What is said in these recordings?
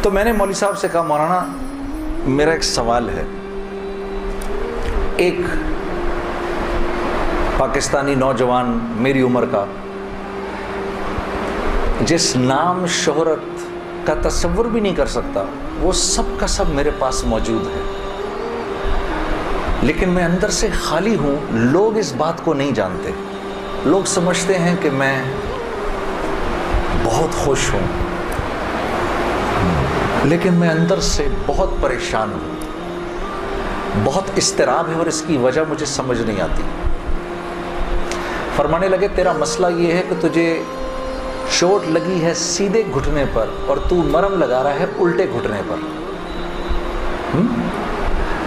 تو میں نے مولوی صاحب سے کہا مولانا میرا ایک سوال ہے، ایک پاکستانی نوجوان میری عمر کا جس نام شہرت کا تصور بھی نہیں کر سکتا، وہ سب کا سب میرے پاس موجود ہے، لیکن میں اندر سے خالی ہوں۔ لوگ اس بات کو نہیں جانتے، لوگ سمجھتے ہیں کہ میں بہت خوش ہوں، لیکن میں اندر سے بہت پریشان ہوں، بہت اضطراب ہے، اور اس کی وجہ مجھے سمجھ نہیں آتی۔ فرمانے لگے تیرا مسئلہ یہ ہے کہ تجھے چوٹ لگی ہے سیدھے گھٹنے پر اور تو مرم لگا رہا ہے الٹے گھٹنے پر۔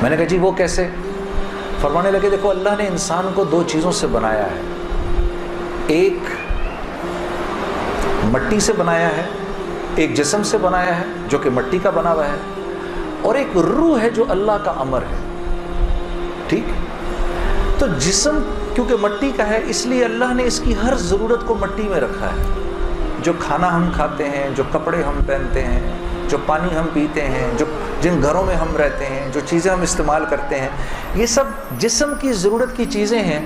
میں نے کہا جی وہ کیسے؟ فرمانے لگے دیکھو اللہ نے انسان کو دو چیزوں سے بنایا ہے، ایک مٹی سے بنایا ہے، ایک جسم سے بنایا ہے جو کہ مٹی کا بنا ہوا ہے، اور ایک روح ہے جو اللہ کا امر ہے۔ ٹھیک؟ تو جسم کیونکہ مٹی کا ہے اس لیے اللہ نے اس کی ہر ضرورت کو مٹی میں رکھا ہے۔ جو کھانا ہم کھاتے ہیں، جو کپڑے ہم پہنتے ہیں، جو پانی ہم پیتے ہیں، جن گھروں میں ہم رہتے ہیں، جو چیزیں ہم استعمال کرتے ہیں، یہ سب جسم کی ضرورت کی چیزیں ہیں،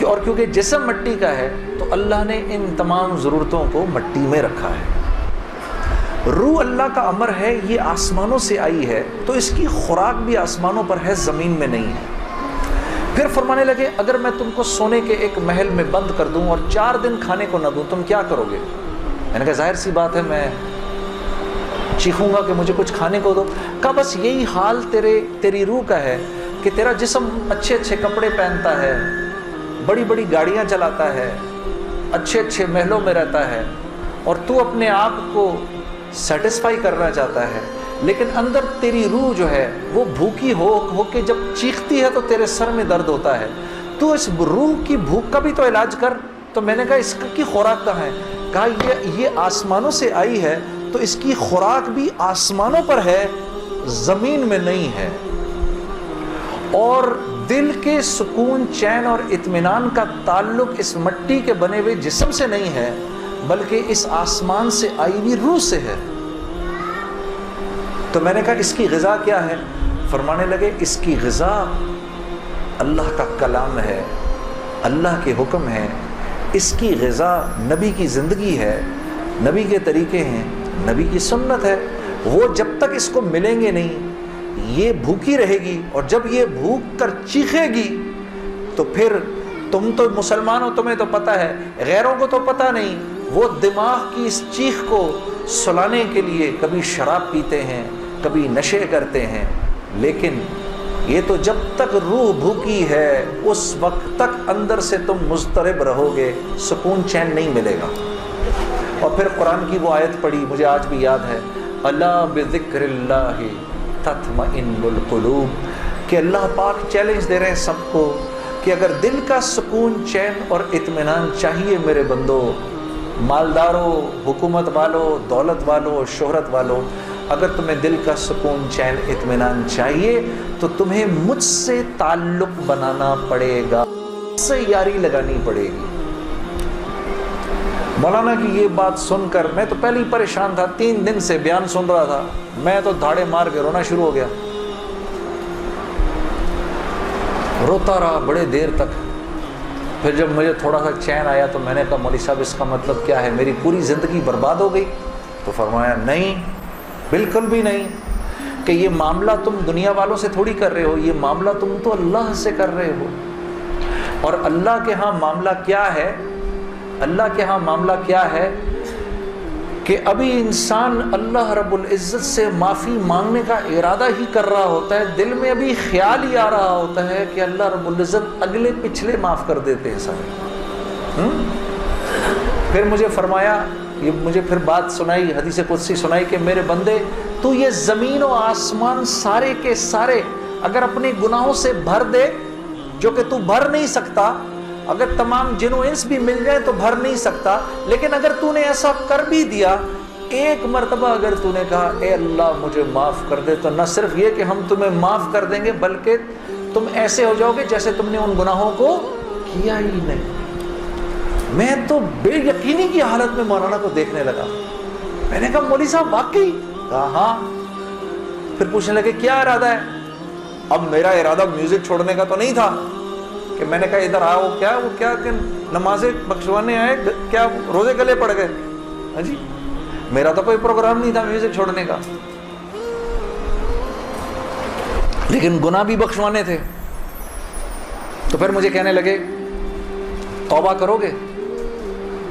اور کیونکہ جسم مٹی کا ہے تو اللہ نے ان تمام ضرورتوں کو مٹی میں رکھا ہے۔ روح اللہ کا امر ہے، یہ آسمانوں سے آئی ہے تو اس کی خوراک بھی آسمانوں پر ہے، زمین میں نہیں ہے۔ پھر فرمانے لگے اگر میں تم کو سونے کے ایک محل میں بند کر دوں اور 4 دن کھانے کو نہ دوں تم کیا کرو گے؟ میں نے کہا ظاہر سی بات ہے میں چیخوں گا کہ مجھے کچھ کھانے کو دو۔ کہا بس یہی حال تیری روح کا ہے کہ تیرا جسم اچھے اچھے کپڑے پہنتا ہے، بڑی بڑی گاڑیاں چلاتا ہے، اچھے اچھے محلوں میں رہتا ہے، اور تو اپنے آپ کو سیٹسفائی کرنا چاہتا ہے، لیکن اندر تیری روح جو ہے وہ بھوکی ہو کے جب چیختی ہے تو تیرے سر میں درد ہوتا ہے، تو اس روح کی بھوک کا بھی تو علاج کر۔ تو میں نے کہا اس کی خوراک کہاں ہے؟ کہا یہ آسمانوں سے آئی ہے تو اس کی خوراک بھی آسمانوں پر ہے، زمین میں نہیں ہے۔ اور دل کے سکون، چین اور اطمینان کا تعلق اس مٹی کے بنے ہوئے جسم سے نہیں ہے بلکہ اس آسمان سے آئی ہوئی روح سے ہے۔ تو میں نے کہا اس کی غذا کیا ہے؟ فرمانے لگے اس کی غذا اللہ کا کلام ہے، اللہ کے حکم ہے، اس کی غذا نبی کی زندگی ہے، نبی کے طریقے ہیں، نبی کی سنت ہے۔ وہ جب تک اس کو ملیں گے نہیں یہ بھوکی رہے گی، اور جب یہ بھوک کر چیخے گی تو پھر تم تو مسلمان ہو، تمہیں تو پتہ ہے، غیروں کو تو پتہ نہیں، وہ دماغ کی اس چیخ کو سلانے کے لیے کبھی شراب پیتے ہیں، کبھی نشے کرتے ہیں، لیکن یہ تو جب تک روح بھوکی ہے اس وقت تک اندر سے تم مضطرب رہو گے، سکون چین نہیں ملے گا۔ اور پھر قرآن کی وہ آیت پڑھی مجھے آج بھی یاد ہے، الا بذکر اللہ تطمئن القلوب، کہ اللہ پاک چیلنج دے رہے ہیں سب کو کہ اگر دل کا سکون، چین اور اطمینان چاہیے میرے بندو، مالداروں، حکومت والوں، دولت والوں، شہرت والوں، اگر تمہیں دل کا سکون، چین، اطمینان چاہیے تو تمہیں مجھ سے تعلق بنانا پڑے گا، مجھ سے یاری لگانی پڑے گی۔ مولانا کی یہ بات سن کر میں تو پہلے ہی پریشان تھا، 3 دن سے بیان سن رہا تھا، میں تو دھاڑے مار کے رونا شروع ہو گیا، روتا رہا بڑے دیر تک۔ پھر جب مجھے تھوڑا سا چین آیا تو میں نے کہا مولوی صاحب اس کا مطلب کیا ہے، میری پوری زندگی برباد ہو گئی؟ تو فرمایا نہیں، بالکل بھی نہیں، کہ یہ معاملہ تم دنیا والوں سے تھوڑی کر رہے ہو، یہ معاملہ تم تو اللہ سے کر رہے ہو۔ اور اللہ کے ہاں معاملہ کیا ہے؟ اللہ کے ہاں معاملہ کیا ہے کہ ابھی انسان اللہ رب العزت سے معافی مانگنے کا ارادہ ہی کر رہا ہوتا ہے، دل میں ابھی خیال ہی آ رہا ہوتا ہے کہ اللہ رب العزت اگلے پچھلے معاف کر دیتے ہیں سارے۔ پھر مجھے فرمایا، یہ مجھے پھر بات سنائی، حدیث قدسی سنائی کہ میرے بندے تو یہ زمین و آسمان سارے کے سارے اگر اپنے گناہوں سے بھر دے، جو کہ تو بھر نہیں سکتا، اگر تمام جن و انس بھی مل جائیں تو بھر نہیں سکتا، لیکن اگر تو نے ایسا کر بھی دیا، ایک مرتبہ اگر تو نے کہا اے اللہ مجھے معاف کر دے، تو نہ صرف یہ کہ ہم تمہیں معاف کر دیں گے بلکہ تم ایسے ہو جاؤ گے جیسے تم نے ان گناہوں کو کیا ہی نہیں۔ میں تو بے یقینی کی حالت میں مولانا کو دیکھنے لگا، میں نے کہا مولوی صاحب واقعی کہا ہاں. پھر پوچھنے لگے کیا ارادہ ہے؟ اب میرا ارادہ میوزک چھوڑنے کا تو نہیں تھا کہ میں نے کہا ادھر آؤ، وہ کیا کہ نمازیں بخشوانے آئے، کیا روزے گلے پڑ گئے؟ ہاں جی، میرا تو کوئی پروگرام نہیں تھا میوزک چھوڑنے کا، لیکن گناہ بھی بخشوانے تھے. تو پھر مجھے کہنے لگے توبہ کرو گے؟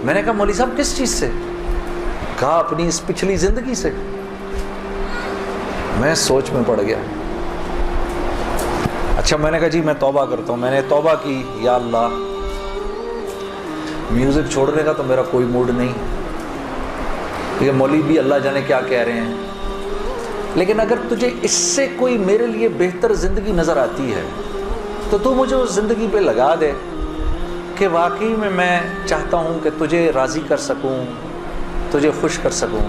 میں نے کہا مولوی صاحب کس چیز سے؟ کہا اپنی اس پچھلی زندگی سے. میں سوچ میں پڑ گیا. اچھا میں نے کہا جی میں توبہ کرتا ہوں. میں نے توبہ کی، یا اللہ میوزک چھوڑنے کا تو میرا کوئی موڈ نہیں، یہ مولوی بھی اللہ جانے کیا کہہ رہے ہیں، لیکن اگر تجھے اس سے کوئی میرے لیے بہتر زندگی نظر آتی ہے تو تو مجھے اس زندگی پہ لگا دے کہ واقعی میں چاہتا ہوں کہ تجھے راضی کر سکوں، تجھے خوش کر سکوں.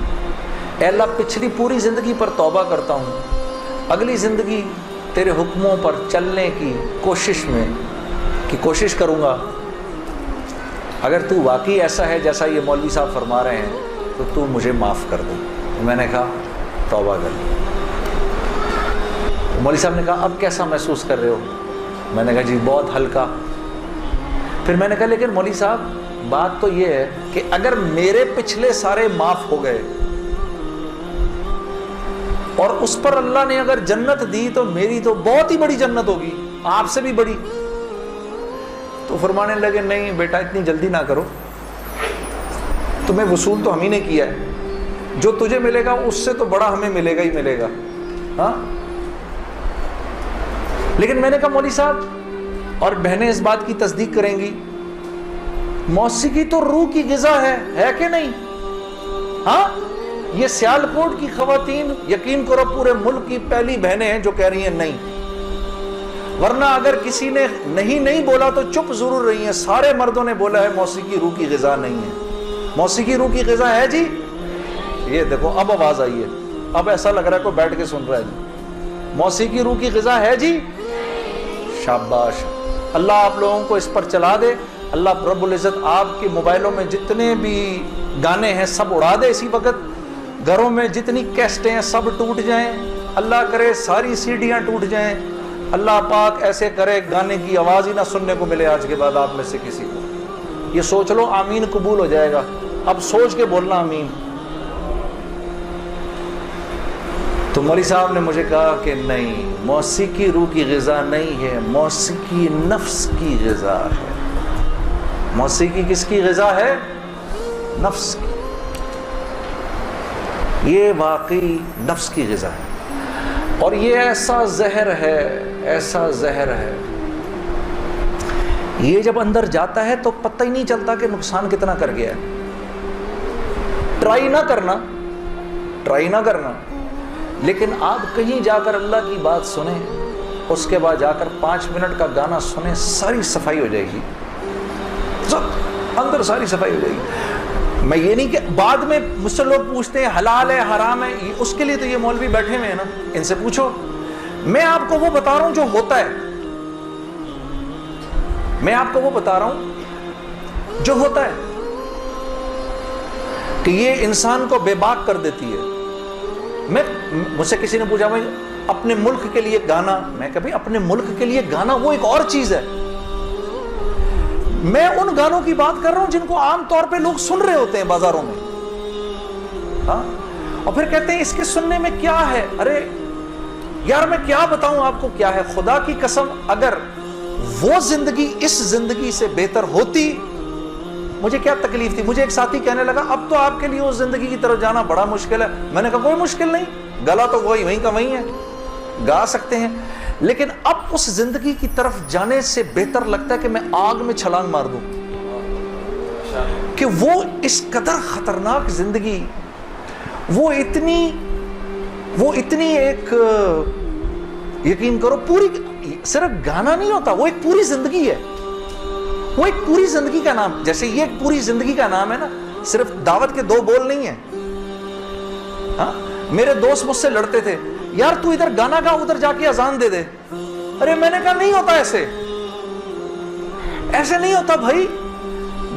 اے اللہ پچھلی پوری زندگی پر توبہ کرتا ہوں، اگلی زندگی تیرے حکموں پر چلنے کی کوشش کروں گا. اگر تو واقعی ایسا ہے جیسا یہ مولوی صاحب فرما رہے ہیں تو تو مجھے معاف کر دے. میں نے کہا توبہ کر. مولوی صاحب نے کہا اب کیسا محسوس کر رہے ہو؟ میں نے کہا جی بہت ہلکا. پھر میں نے کہا لیکن مولوی صاحب بات تو یہ ہے کہ اگر میرے پچھلے سارے معاف ہو گئے اور اس پر اللہ نے اگر جنت دی تو میری تو بہت ہی بڑی جنت ہوگی، آپ سے بھی بڑی. تو فرمانے لگے نہیں بیٹا اتنی جلدی نہ کرو، تمہیں وصول تو ہم ہی نے کیا ہے، جو تجھے ملے گا اس سے تو بڑا ہمیں ملے گا ہی ملے گا. ہاں لیکن میں نے کہا مولوی صاحب اور بہنیں اس بات کی تصدیق کریں گی، موسیقی تو روح کی غذا ہے کہ نہیں؟ ہاں یہ سیالکوٹ کی خواتین یقین کرو پورے ملک کی پہلی بہنیں ہیں جو کہہ رہی ہیں نہیں، ورنہ اگر کسی نے نہیں بولا تو چپ ضرور رہی ہیں. سارے مردوں نے بولا ہے موسیقی روح کی غذا نہیں ہے. موسیقی روح کی غذا ہے جی. یہ دیکھو اب آواز آئی ہے، اب ایسا لگ رہا ہے کوئی بیٹھ کے سن رہا ہے جی. موسیقی روح کی غذا ہے جی. شاباش، اللہ آپ لوگوں کو اس پر چلا دے. اللہ رب العزت آپ کے موبائلوں میں جتنے بھی گانے ہیں سب اڑا دے اسی وقت. گھروں میں جتنی کیسٹیں ہیں سب ٹوٹ جائیں، اللہ کرے ساری سیڈیاں ٹوٹ جائیں. اللہ پاک ایسے کرے گانے کی آواز ہی نہ سننے کو ملے آج کے بعد آپ میں سے کسی کو. یہ سوچ لو آمین قبول ہو جائے گا. اب سوچ کے بولنا آمین. تو مولوی صاحب نے مجھے کہا کہ نہیں، موسیقی روح کی غذا نہیں ہے، موسیقی نفس کی غذا ہے. موسیقی کس کی غذا ہے؟ نفس کی. یہ واقعی نفس کی غذا ہے، اور یہ ایسا زہر ہے یہ جب اندر جاتا ہے تو پتہ ہی نہیں چلتا کہ نقصان کتنا کر گیا ہے. ٹرائی نہ کرنا لیکن آپ کہیں جا کر اللہ کی بات سنیں، اس کے بعد جا کر 5 منٹ کا گانا سنیں، ساری صفائی ہو جائے گی، اندر ساری صفائی ہو جائے گی. میں یہ نہیں کہ بعد میں مجھ سے لوگ پوچھتے ہیں حلال ہے حرام ہے، اس کے لیے تو یہ مولوی بیٹھے ہوئے ہیں نا، ان سے پوچھو. میں آپ کو وہ بتا رہا ہوں جو ہوتا ہے، میں آپ کو وہ بتا رہا ہوں جو ہوتا ہے کہ یہ انسان کو بے باک کر دیتی ہے. مجھ سے کسی نے پوچھا میں اپنے ملک کے لیے گانا، میں کبھی اپنے ملک کے لیے گانا وہ ایک اور چیز ہے. میں ان گانوں کی بات کر رہا ہوں جن کو عام طور پہ لوگ سن رہے ہوتے ہیں بازاروں میں. ہاں اور پھر کہتے ہیں اس کے سننے میں کیا ہے. ارے یار میں کیا بتاؤں آپ کو کیا ہے. خدا کی قسم اگر وہ زندگی اس زندگی سے بہتر ہوتی مجھے کیا تکلیف تھی. مجھے ایک ساتھی کہنے لگا اب تو آپ کے لیے اس زندگی کی طرف جانا بڑا مشکل ہے. میں نے کہا کوئی مشکل نہیں، گلا تو وہیں کا وہیں ہے، گا سکتے ہیں، لیکن اب اس زندگی کی طرف جانے سے بہتر لگتا ہے کہ میں آگ میں چھلانگ مار دوں. کہ وہ اس قدر خطرناک زندگی، وہ اتنی ایک یقین کرو پوری، صرف گانا نہیں ہوتا، وہ ایک پوری زندگی ہے. وہ ایک پوری زندگی کا نام، جیسے یہ ایک پوری زندگی کا نام ہے نا، صرف دعوت کے 2 بول نہیں ہیں. ہاں میرے دوست مجھ سے لڑتے تھے، یار تو ادھر گانا گا ادھر جا کے اذان دے دے. ارے میں نے کہا نہیں ہوتا ایسے نہیں ہوتا بھائی.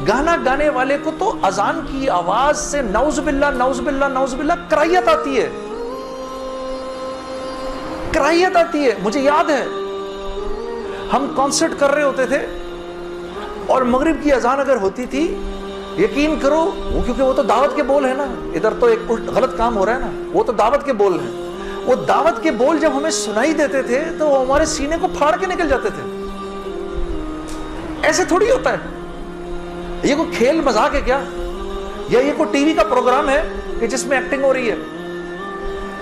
گانا گانے والے کو تو اذان کی آواز سے نعوذ باللہ کراہیت آتی ہے. کراہیت آتی ہے. مجھے یاد ہے ہم کانسرٹ کر رہے ہوتے تھے اور مغرب کی اذان اگر ہوتی تھی, یقین کرو کیونکہ وہ تو دعوت کے بول ہیں نا, ادھر تو ایک غلط کام ہو رہا ہے نا, وہ تو دعوت کے بول ہیں. وہ دعوت کے بول جب ہمیں سنائی دیتے تھے تو وہ ہمارے سینے کو پھاڑ کے نکل جاتے تھے. ایسے تھوڑی ہوتا ہے, یہ کوئی کھیل مذاق ہے کیا, یا یہ کوئی ٹی وی کا پروگرام ہے کہ جس میں ایکٹنگ ہو رہی ہے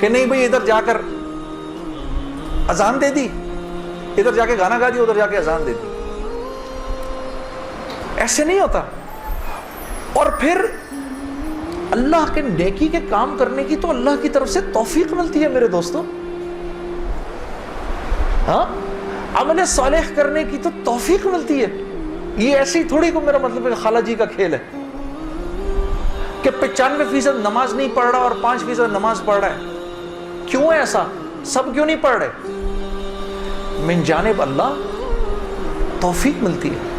کہ نہیں بھئی ادھر جا کر اذان دے دی, ادھر جا کے گانا گا دی, ادھر جا کے اذان دے دی. ایسے نہیں ہوتا. اور پھر اللہ کے نیکی کے کام کرنے کی تو اللہ کی طرف سے توفیق ملتی ہے میرے دوستوں. ہاں, عمل صالح کرنے کی تو توفیق ملتی ہے. یہ ایسے ہی تھوڑی کو میرا مطلب ہے خالہ جی کا کھیل ہے کہ 95% نماز نہیں پڑھ رہا اور 5% نماز پڑھ رہا ہے. کیوں ہے ایسا؟ سب کیوں نہیں پڑھ رہے؟ من جانب اللہ توفیق ملتی ہے.